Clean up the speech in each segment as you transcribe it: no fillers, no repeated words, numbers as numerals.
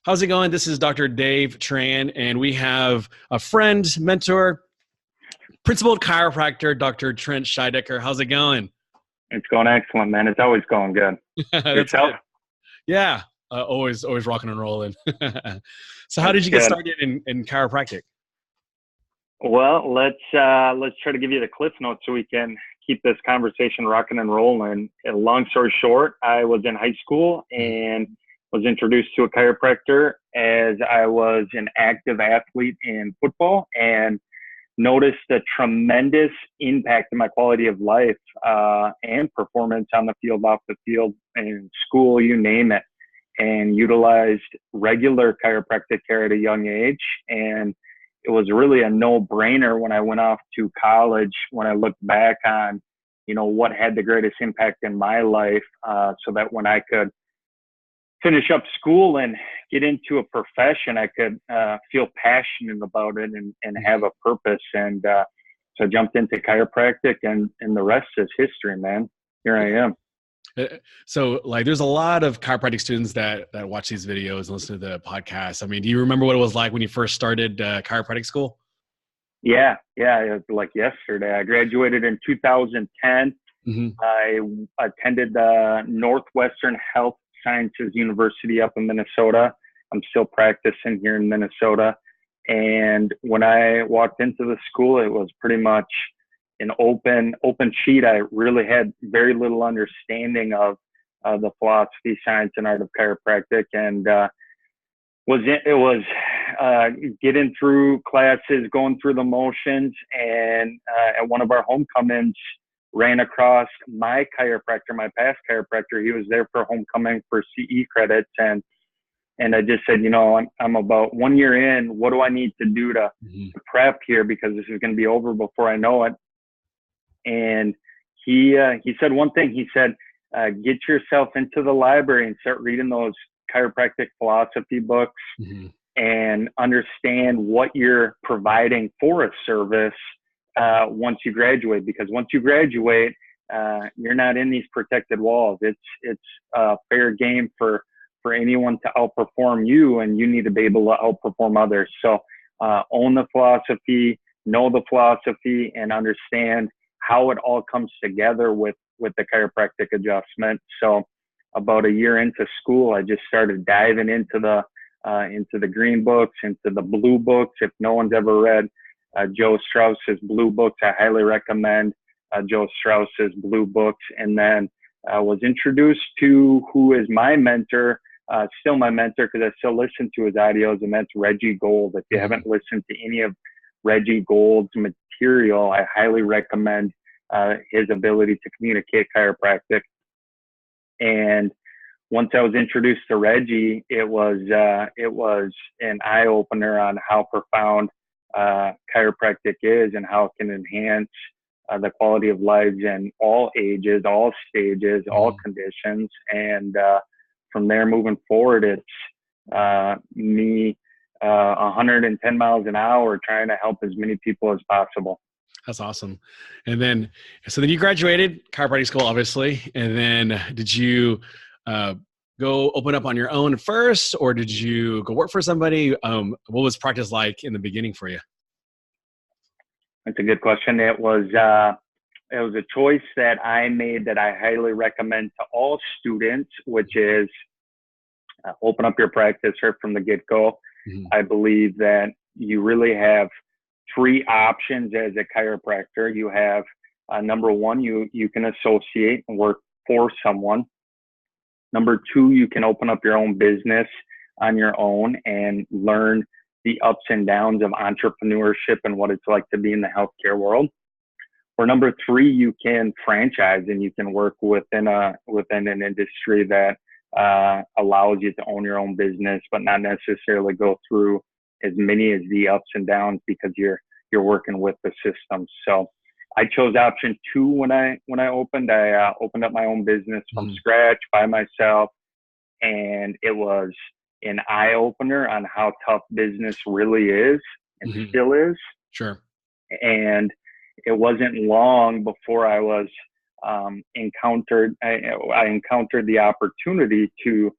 How's it going? This is Dr. Dave Tran, and we have a friend, mentor, principal chiropractor, Dr. Trent Scheidecker. How's it going? It's going excellent, man. It's always going good. That's Yourself? good. Yeah, always rocking and rolling. So how That's did you get good. started in chiropractic? Well, let's try to give you the cliff notes so we can keep this conversation rocking and rolling. And long story short, I was in high school and was introduced to a chiropractor as I was an active athlete in football, and noticed a tremendous impact in my quality of life and performance on the field, off the field, in school, you name it, and utilized regular chiropractic care at a young age. And it was really a no-brainer when I went off to college, when I looked back on, what had the greatest impact in my life, so that when I could finish up school and get into a profession, I could feel passionate about it and have a purpose. And so I jumped into chiropractic, and the rest is history, man. Here I am. So there's a lot of chiropractic students that watch these videos and listen to the podcast. I mean, do you remember what it was like when you first started chiropractic school? Yeah. It was like yesterday. I graduated in 2010. Mm-hmm. I attended the Northwestern Health Sciences University up in Minnesota. I'm still practicing here in Minnesota. And when I walked into the school, it was pretty much an open sheet. I really had very little understanding of the philosophy, science, and art of chiropractic, and it was getting through classes, going through the motions, and at one of our homecomings, ran across my chiropractor, my past chiropractor. He was there for homecoming for CE credits, and I just said, I'm about 1 year in. What do I need to do to prep here, because this is going to be over before I know it? And he said one thing. He said, get yourself into the library and start reading those chiropractic philosophy books and understand what you're providing for a service once you graduate. Because once you graduate, you're not in these protected walls. It's fair game for anyone to outperform you, and you need to be able to outperform others. So own the philosophy, know the philosophy, and understand how it all comes together with the chiropractic adjustment. So about a year into school, I just started diving into the green books, into the blue books. If no one's ever read Joe Strauss's blue books, I highly recommend Joe Strauss's blue books. And then I was introduced to who is my mentor, still my mentor, because I still listen to his audios, and that's Reggie Gold. If you haven't listened to any of Reggie Gold's material, I highly recommend his ability to communicate chiropractic. And once I was introduced to Reggie, it was an eye opener on how profound chiropractic is, and how it can enhance the quality of lives in all ages, all stages, all conditions. And from there moving forward, it's me 110 miles an hour trying to help as many people as possible. That's awesome. And then you graduated chiropractic school, obviously. And then did you go open up on your own first, or did you go work for somebody? What was practice like in the beginning for you? That's a good question. It was a choice that I made that I highly recommend to all students, which is open up your practice right from the get-go. I believe that you really have three options as a chiropractor. You have number one, you can associate and work for someone. Number two, you can open up your own business on your own and learn the ups and downs of entrepreneurship and what it's like to be in the healthcare world. Or number three, you can franchise, and you can work within an industry that allows you to own your own business, but not necessarily go through as many as the ups and downs, because you're working with the system. So I chose option two when I opened. I opened up my own business from scratch by myself, and it was an eye opener on how tough business really is and still is. Sure. And it wasn't long before I was encountered the opportunity to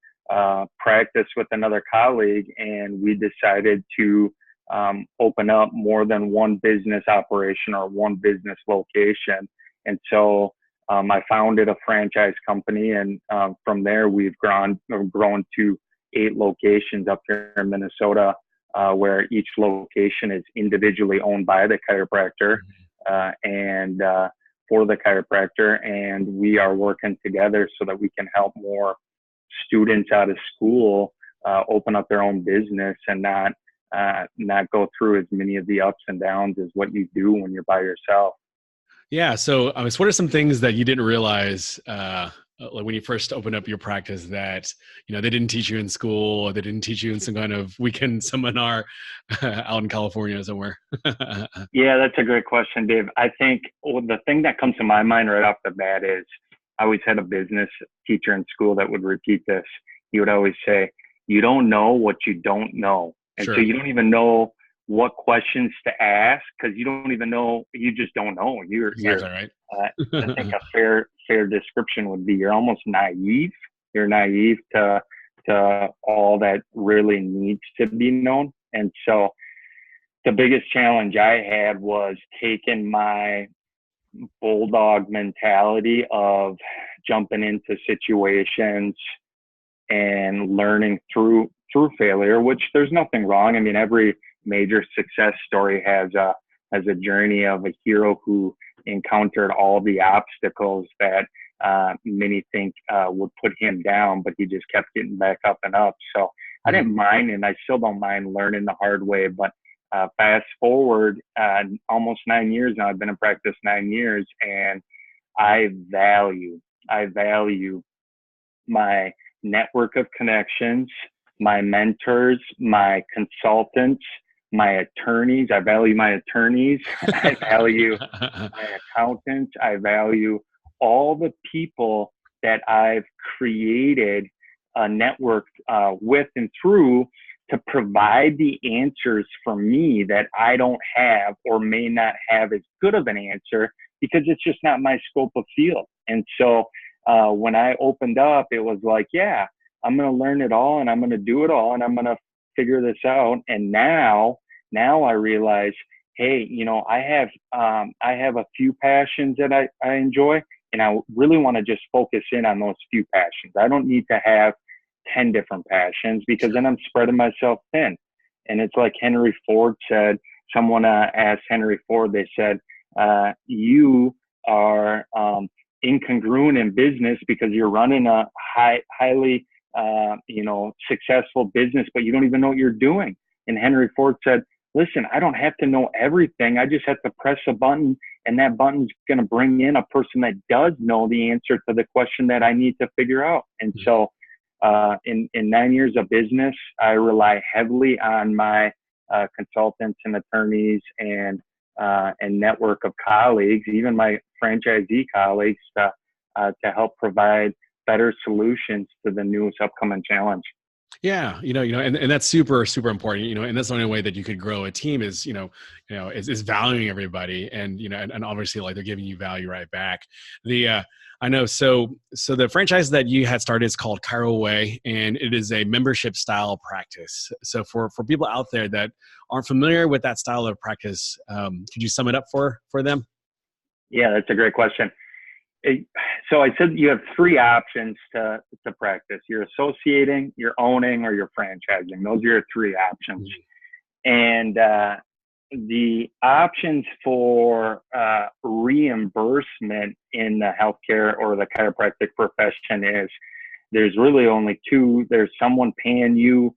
practice with another colleague, and we decided to open up more than one business operation or one business location. And so I founded a franchise company, and from there we've grown to 8 locations up here in Minnesota, where each location is individually owned by the chiropractor and for the chiropractor. And we are working together so that we can help more students out of school open up their own business and not go through as many of the ups and downs as what you do when you're by yourself. Yeah. So, what are some things that you didn't realize, like when you first opened up your practice, that they didn't teach you in school, or they didn't teach you in some kind of weekend seminar out in California somewhere? Yeah, that's a great question, Dave. I think the thing that comes to my mind right off the bat is I always had a business teacher in school that would repeat this. He would always say, "You don't know what you don't know," and Sure. so you don't even know what questions to ask because you don't even know. You just don't know. Exactly right. I think a fair description would be you're almost naive. You're naive to all that really needs to be known. And so the biggest challenge I had was taking my bulldog mentality of jumping into situations and learning through failure, which there's nothing wrong. I mean, every major success story has a journey of a hero who encountered all the obstacles that many think would put him down, but he just kept getting back up and up. So I didn't mind, and I still don't mind learning the hard way. But fast forward almost 9 years now. I've been in practice 9 years, and I value my network of connections, my mentors, my consultants, my attorneys. I value my attorneys. I value my accountants. I value all the people that I've created a network with and through to provide the answers for me that I don't have or may not have as good of an answer because it's just not my scope of field. And so when I opened up, it was like, yeah, I'm going to learn it all and I'm going to do it all and I'm going to figure this out. And now I realize, hey, I have a few passions that I enjoy, and I really want to just focus in on those few passions. I don't need to have 10 different passions because then I'm spreading myself thin. And it's like Henry Ford said, someone asked Henry Ford, they said, you are incongruent in business because you're running a highly successful business, but you don't even know what you're doing. And Henry Ford said, listen, I don't have to know everything. I just have to press a button, and that button's going to bring in a person that does know the answer to the question that I need to figure out. And so in 9 years of business, I rely heavily on my consultants and attorneys and network of colleagues, even my franchisee colleagues, to help provide better solutions to the newest upcoming challenge. Yeah, and that's super, super important, and that's the only way that you could grow a team is, is valuing everybody, and, and obviously like they're giving you value right back. I know. So the franchise that you had started is called Chiro Way, and it is a membership style practice. So for people out there that aren't familiar with that style of practice, could you sum it up for them? Yeah, that's a great question. So I said you have 3 options to practice. You're associating, you're owning, or you're franchising. Those are your 3 options. And the options for reimbursement in the healthcare or the chiropractic profession is there's really only 2. There's someone paying you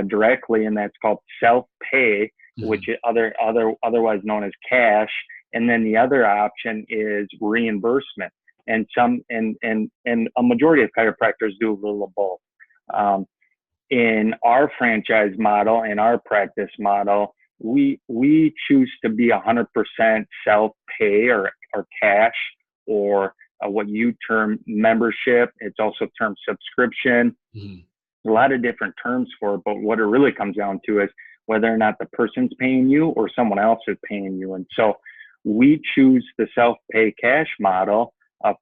directly, and that's called self-pay, which is otherwise known as cash. And then the other option is reimbursement. And a majority of chiropractors do a little of both. In our franchise model, in our practice model, we choose to be 100% self-pay or cash, or what you term membership. It's also termed subscription. A lot of different terms for it, but what it really comes down to is whether or not the person's paying you or someone else is paying you. And so we choose the self-pay cash model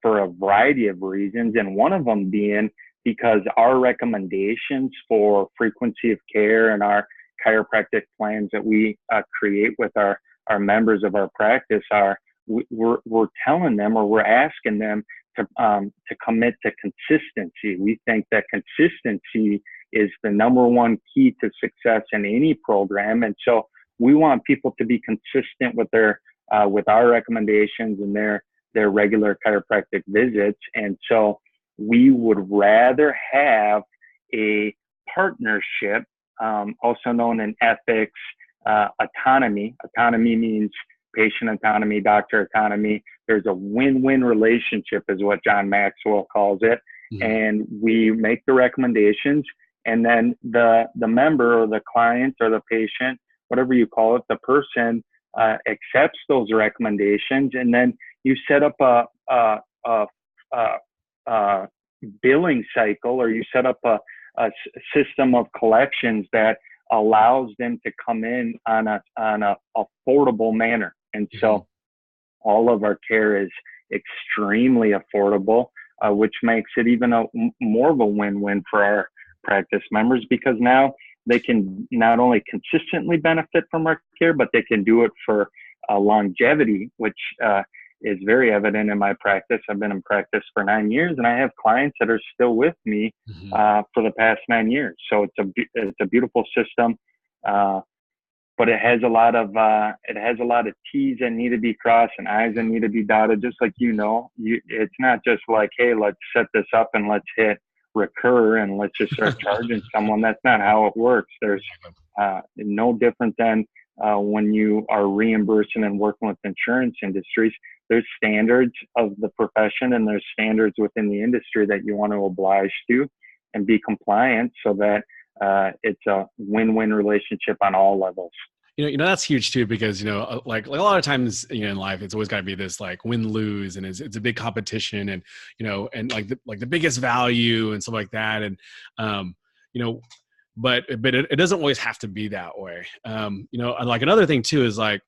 for a variety of reasons, and one of them being because our recommendations for frequency of care and our chiropractic plans that we create with our members of our practice are, we're telling them, or we're asking them to commit to consistency. We think that consistency is the number one key to success in any program. And so we want people to be consistent with with our recommendations and their regular chiropractic visits. And so we would rather have a partnership, also known in ethics, autonomy. Autonomy means patient autonomy, doctor autonomy. There's a win-win relationship is what John Maxwell calls it. Mm-hmm. And we make the recommendations, and then the member or the client or the patient, whatever you call it, the person accepts those recommendations, and then you set up a billing cycle, or you set up a system of collections that allows them to come in on a affordable manner. And so all of our care is extremely affordable, which makes it even more of a win-win for our practice members, because now they can not only consistently benefit from our care, but they can do it for longevity, which is very evident in my practice. I've been in practice for 9 years, and I have clients that are still with me for the past 9 years. So it's a beautiful system, but it has a lot of T's that need to be crossed and I's that need to be dotted. Just like it's not just like, hey, let's set this up and let's hit recur and let's just start charging someone. That's not how it works. There's no different than when you are reimbursing and working with insurance industries. There's standards of the profession, and there's standards within the industry that you want to oblige to and be compliant, so that it's a win-win relationship on all levels. That's huge too, because, like a lot of times, in life, it's always got to be this like win-lose, and it's a big competition, and, and like the biggest value and stuff like that. And, but it doesn't always have to be that way. Like another thing too is like,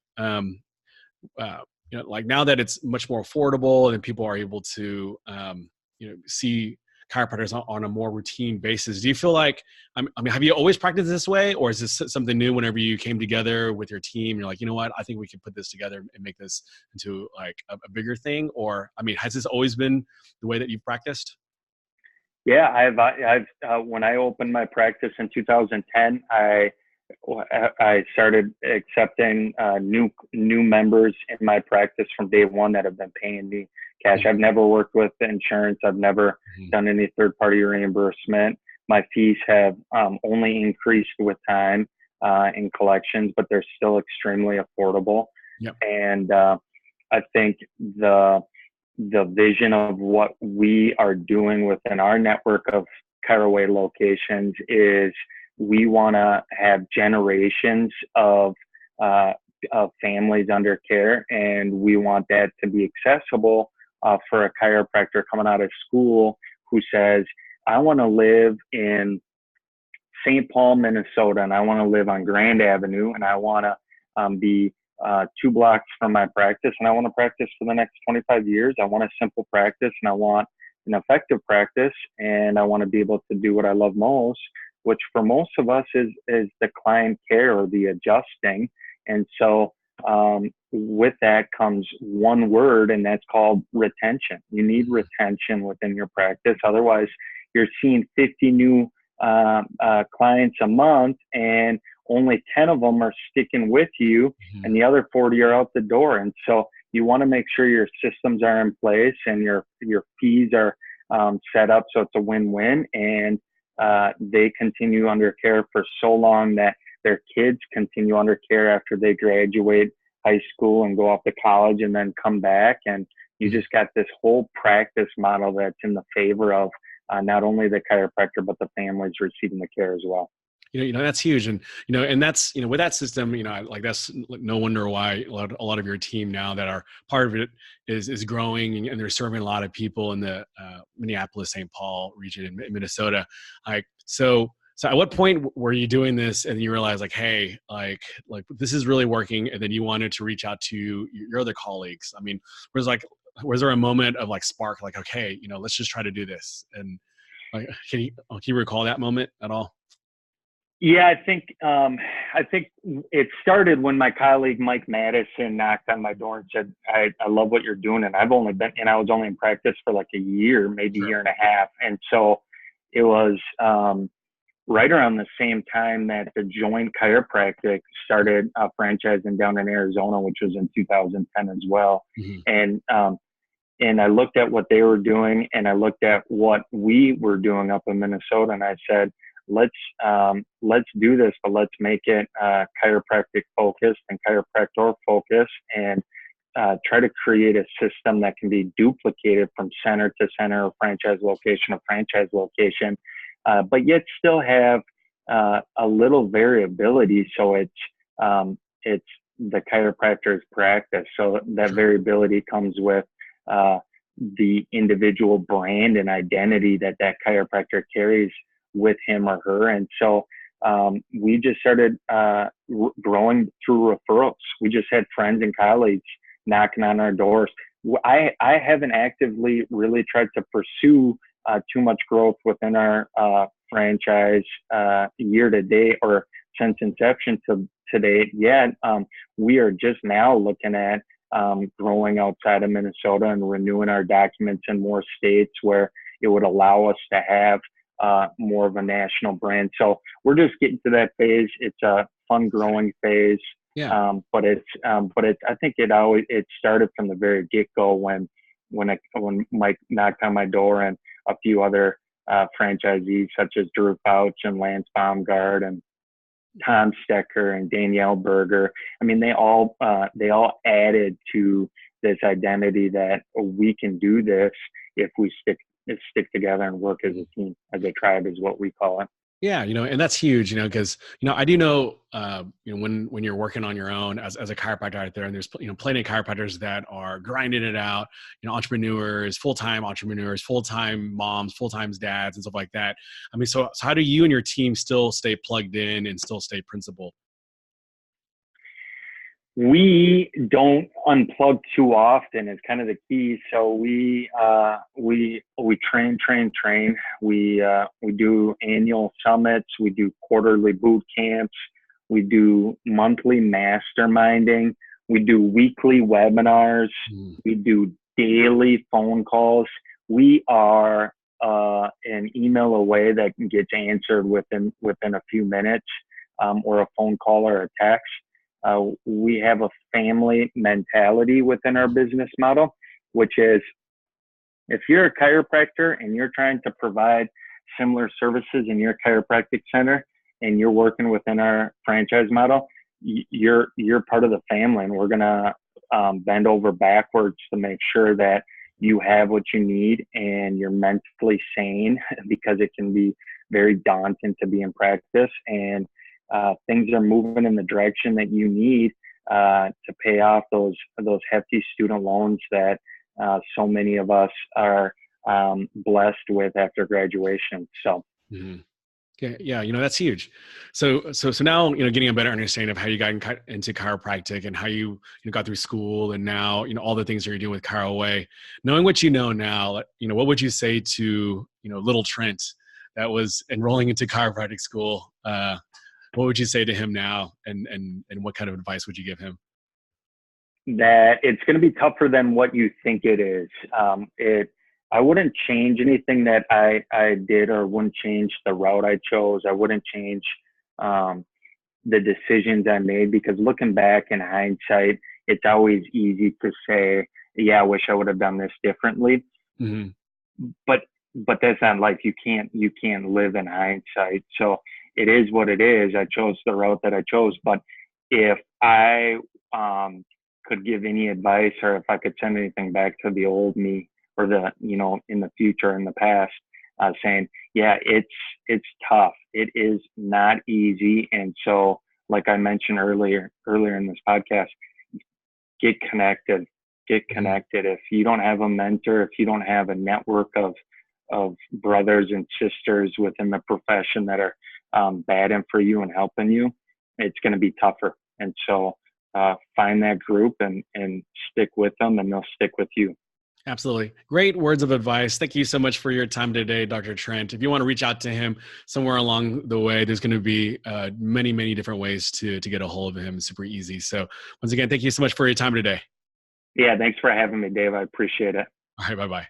like now that it's much more affordable and people are able to, see chiropractors on a more routine basis. Do you feel like, have you always practiced this way, or is this something new whenever you came together with your team? You're like, you know what, I think we can put this together and make this into like a bigger thing? Or, has this always been the way that you've practiced? Yeah, I've when I opened my practice in 2010, I started accepting new members in my practice from day one that have been paying me cash. I've never worked with insurance. I've never done any third-party reimbursement. My fees have only increased with time in collections, but they're still extremely affordable. Yep. And I think the vision of what we are doing within our network of Chiropractic locations is we want to have generations of families under care, and we want that to be accessible for a chiropractor coming out of school who says, I want to live in St. Paul, Minnesota, and I want to live on Grand Avenue, and I want to be 2 blocks from my practice, and I want to practice for the next 25 years. I want a simple practice, and I want an effective practice, and I want to be able to do what I love most, which for most of us is the client care or the adjusting. And so with that comes one word, and that's called retention. You need retention within your practice. Otherwise, you're seeing 50 new clients a month, and only 10 of them are sticking with you, and the other 40 are out the door. And so you want to make sure your systems are in place and your fees are set up so it's a win-win, and they continue under care for so long that their kids continue under care after they graduate high school and go off to college and then come back. And you just got this whole practice model that's in the favor of not only the chiropractor, but the families receiving the care as well. That's huge. And, and that's, with that system, like that's no wonder why a lot of your team now that are part of it is growing, and they're serving a lot of people in the Minneapolis, St. Paul region in Minnesota. So at what point were you doing this and you realized like, hey, like this is really working, and then you wanted to reach out to your other colleagues? Was there a moment of like spark, like, okay, let's just try to do this? And Like, can you recall that moment at all? Yeah, I think it started when my colleague Mike Madison knocked on my door and said, I love what you're doing. And I was only in practice for like a year, maybe a Sure. year and a half. And so it was right around the same time that the Joint Chiropractic started franchising down in Arizona, which was in 2010 as well. Mhm. And and I looked at what they were doing, and I looked at what we were doing up in Minnesota, and I said, let's do this, but let's make it chiropractic focused and chiropractor focused, and try to create a system that can be duplicated from center to center, or franchise location to franchise location, but yet still have a little variability. So it's the chiropractor's practice. So that Sure. variability comes with uh, the individual brand and identity that that chiropractor carries with him or her. And so we just started growing through referrals. We just had friends and colleagues knocking on our doors. I haven't actively really tried to pursue too much growth within our franchise year to date or since inception to date yet. We are just now looking at growing outside of Minnesota and renewing our documents in more states where it would allow us to have more of a national brand. So we're just getting to that phase. It's a fun growing phase. Yeah. But I think it started from the very get go when Mike knocked on my door and a few other franchisees such as Drew Fouch and Lance Baumgart and Tom Stecker and Danielle Berger. I mean, they all added to this identity that we can do this if we stick together and work as a team, as a tribe is what we call it. Yeah, and that's huge, because, I do know, when you're working on your own as a chiropractor out there, and there's, plenty of chiropractors that are grinding it out, entrepreneurs, full-time moms, full-time dads, and stuff like that. I mean, so how do you and your team still stay plugged in and still stay principled? We don't unplug too often is kind of the key. So we train. We do annual summits. We do quarterly boot camps. We do monthly masterminding. We do weekly webinars. Mm. We do daily phone calls. We are an email away that gets answered within a few minutes, or a phone call or a text. We have a family mentality within our business model, which is if you're a chiropractor and you're trying to provide similar services in your chiropractic center and you're working within our franchise model, you're part of the family, and we're going to bend over backwards to make sure that you have what you need and you're mentally sane, because it can be very daunting to be in practice, and things are moving in the direction that you need to pay off those hefty student loans that so many of us are blessed with after graduation. So. Mhm. Yeah, that's huge. So now, getting a better understanding of how you got into chiropractic and how you got through school, and now, all the things that you're doing with Chiro Way. Knowing what you know now, what would you say to, little Trent that was enrolling into chiropractic school? What would you say to him now, and what kind of advice would you give him? That it's going to be tougher than what you think it is. I wouldn't change anything that I did, or wouldn't change the route I chose. I wouldn't change the decisions I made, because looking back in hindsight, it's always easy to say, yeah, I wish I would have done this differently. Mm-hmm. But that's not life. You can't live in hindsight. So it is what it is. I chose the route that I chose. But if I could give any advice, or if I could send anything back to the old me, or the, in the future, in the past, saying, yeah, it's tough. It is not easy. And so, like I mentioned earlier in this podcast, get connected. If you don't have a mentor, if you don't have a network of brothers and sisters within the profession that are batting for you and helping you, it's going to be tougher. And so find that group and stick with them, and they'll stick with you. Absolutely. Great words of advice. Thank you so much for your time today, Dr. Trent. If you want to reach out to him somewhere along the way, there's going to be many, many different ways to get a hold of him. It's super easy. So once again, thank you so much for your time today. Yeah, thanks for having me, Dave. I appreciate it. All right. Bye-bye.